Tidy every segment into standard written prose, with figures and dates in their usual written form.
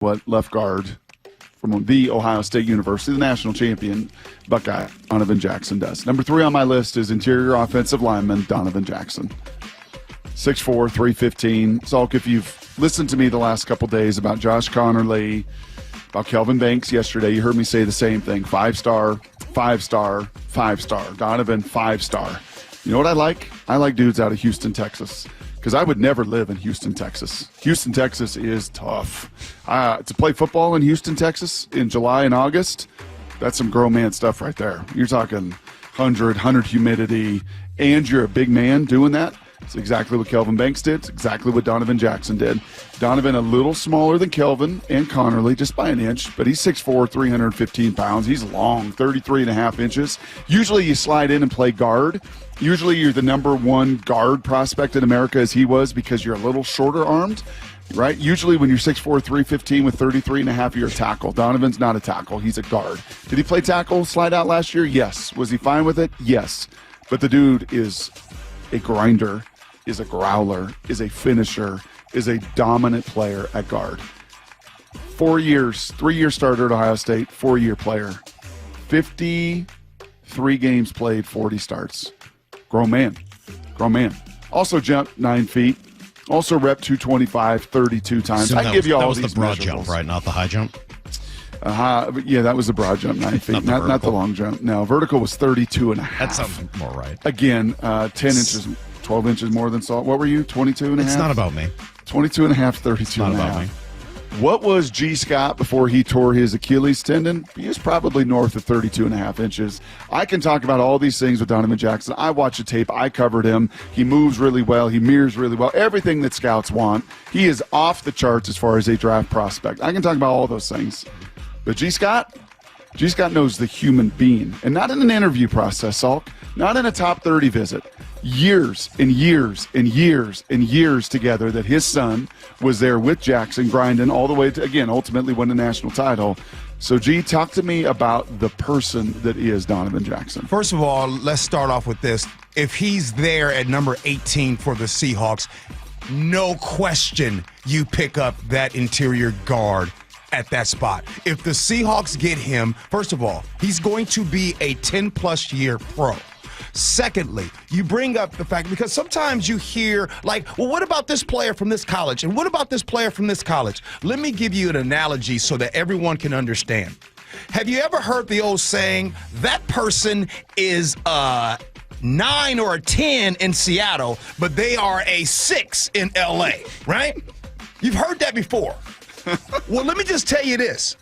what left guard from the Ohio State University, the national champion Buckeye, Donovan Jackson does. Number 3 on my list is interior offensive lineman Donovan Jackson. 6'4", 315. Salk, if you've listened to me the last couple days about Josh Connerly, about Kelvin Banks yesterday, you heard me say the same thing. 5-star, 5-star, 5-star. Donovan, 5-star. You know what I like? I like dudes out of Houston, Texas, because I would never live in Houston, Texas. Houston, Texas is tough. To play football in Houston, Texas in July and August, that's some grown man stuff right there. You're talking 100 humidity, and you're a big man doing that. It's exactly what Kelvin Banks did. It's exactly what Donovan Jackson did. Donovan a little smaller than Kelvin and Connerly, just by an inch, but he's 6'4", 315 pounds. He's long, 33.5 inches. Usually you slide in and play guard. Usually you're the number 1 guard prospect in America, as he was, because you're a little shorter armed, right? Usually when you're 6'4", 315 with 33.5, you're a tackle. Donovan's not a tackle. He's a guard. Did he play tackle, slide out last year? Yes. Was he fine with it? Yes. But the dude is a grinder, is a growler, is a finisher, is a dominant player at guard. 4 years, 3-year starter at Ohio State, 4-year player. 53 games played, 40 starts. Grown man. Also jumped 9 feet. Also rep 225 32 times. I give you all these That was the broad measurables. jump, right? Not the high jump? Yeah, that was the broad jump, 9 feet. not the long jump. No, vertical was 32 and a half. That sounds more right. Again, 10 inches, 12 inches more than Salt. What were you, 22 and a half? It's not about me. 22 and a half, 32 and a half. Not about me. What was G. Scott before he tore his Achilles tendon? He was probably north of 32 and a half inches. I can talk about all these things with Donovan Jackson. I watched the tape. I covered him. He moves really well. He mirrors really well. Everything that scouts want. He is off the charts as far as a draft prospect. I can talk about all those things. But G. Scott knows the human being. And not in an interview process, Salk. Not in a top 30 visit. Years and years and years and years together that his son was there with Jackson, grinding all the way to, again, ultimately win the national title. So, G, talk to me about the person that is Donovan Jackson. First of all, let's start off with this. If he's there at number 18 for the Seahawks, no question you pick up that interior guard at that spot. If the Seahawks get him, first of all, he's going to be a 10-plus year pro. Secondly, you bring up the fact, because sometimes you hear like, well, what about this player from this college? And what about this player from this college? Let me give you an analogy so that everyone can understand. Have you ever heard the old saying, that person is a 9 or a 10 in Seattle, but they are a 6 in LA, right? You've heard that before. Well, let me just tell you this.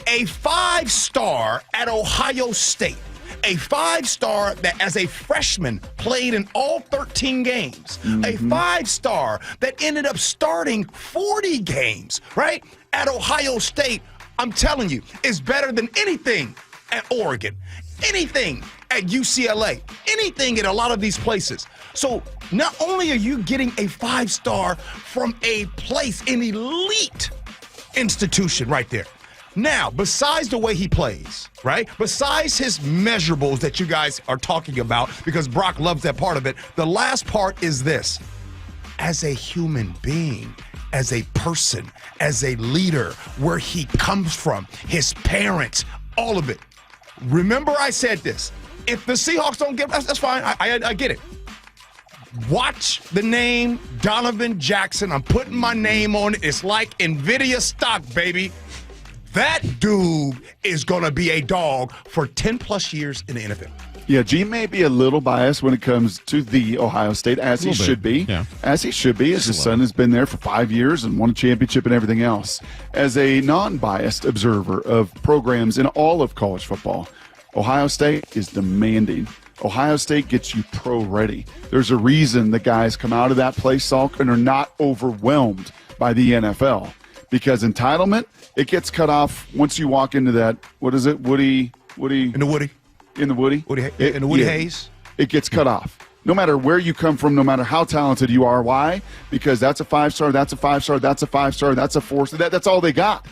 A 5-star at Ohio State, a 5-star that as a freshman played in all 13 games, a 5-star that ended up starting 40 games, right? At Ohio State, I'm telling you, is better than anything at Oregon, anything at UCLA, anything at a lot of these places. So not only are you getting a 5-star from a place, an elite institution right there. Now, besides the way he plays, right? Besides his measurables that you guys are talking about, because Brock loves that part of it, the last part is this. As a human being, as a person, as a leader, where he comes from, his parents, all of it. Remember I said this. If the Seahawks don't get, that's fine. I get it. Watch the name Donovan Jackson. I'm putting my name on it. It's like NVIDIA stock, baby. That dude is going to be a dog for 10-plus years in the NFL. Yeah, G may be a little biased when it comes to the Ohio State, as he should be. Yeah. As he should be, as his son has been there for 5 years and won a championship and everything else. As a non-biased observer of programs in all of college football, Ohio State is demanding. Ohio State gets you pro-ready. There's a reason the guys come out of that place, Salk, and are not overwhelmed by the NFL. Because entitlement, it gets cut off once you walk into that, what is it, Woody? In the Woody. In the Woody? In the Woody Hayes. It gets cut off. No matter where you come from, no matter how talented you are. Why? Because that's a 5-star, that's a 5-star, that's a 5-star, that's a 4-star. That's all they got.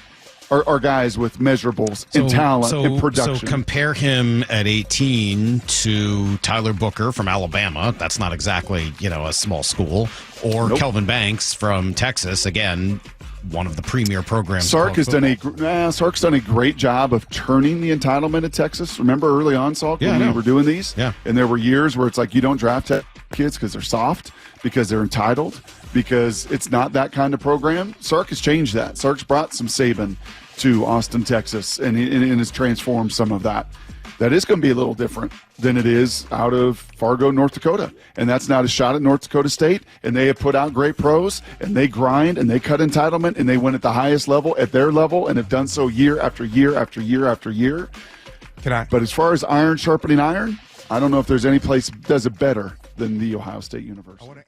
Are guys with measurables and talent and production. So compare him at 18 to Tyler Booker from Alabama. That's not exactly, a small school. Or Kelvin Banks from Texas. Again, one of the premier programs. Sark's done a great job of turning the entitlement in Texas. Remember early on, Salk, when we were doing these? Yeah. And there were years where it's like you don't draft kids because they're soft, because they're entitled, because it's not that kind of program. Sark has changed that. Sark's brought some Saban to Austin, Texas, and has transformed some of that. That is going to be a little different than it is out of Fargo, North Dakota. And that's not a shot at North Dakota State. And they have put out great pros, and they grind, and they cut entitlement, and they win at the highest level, at their level, and have done so year after year after year after year. But as far as iron sharpening iron, I don't know if there's any place that does it better than the Ohio State University.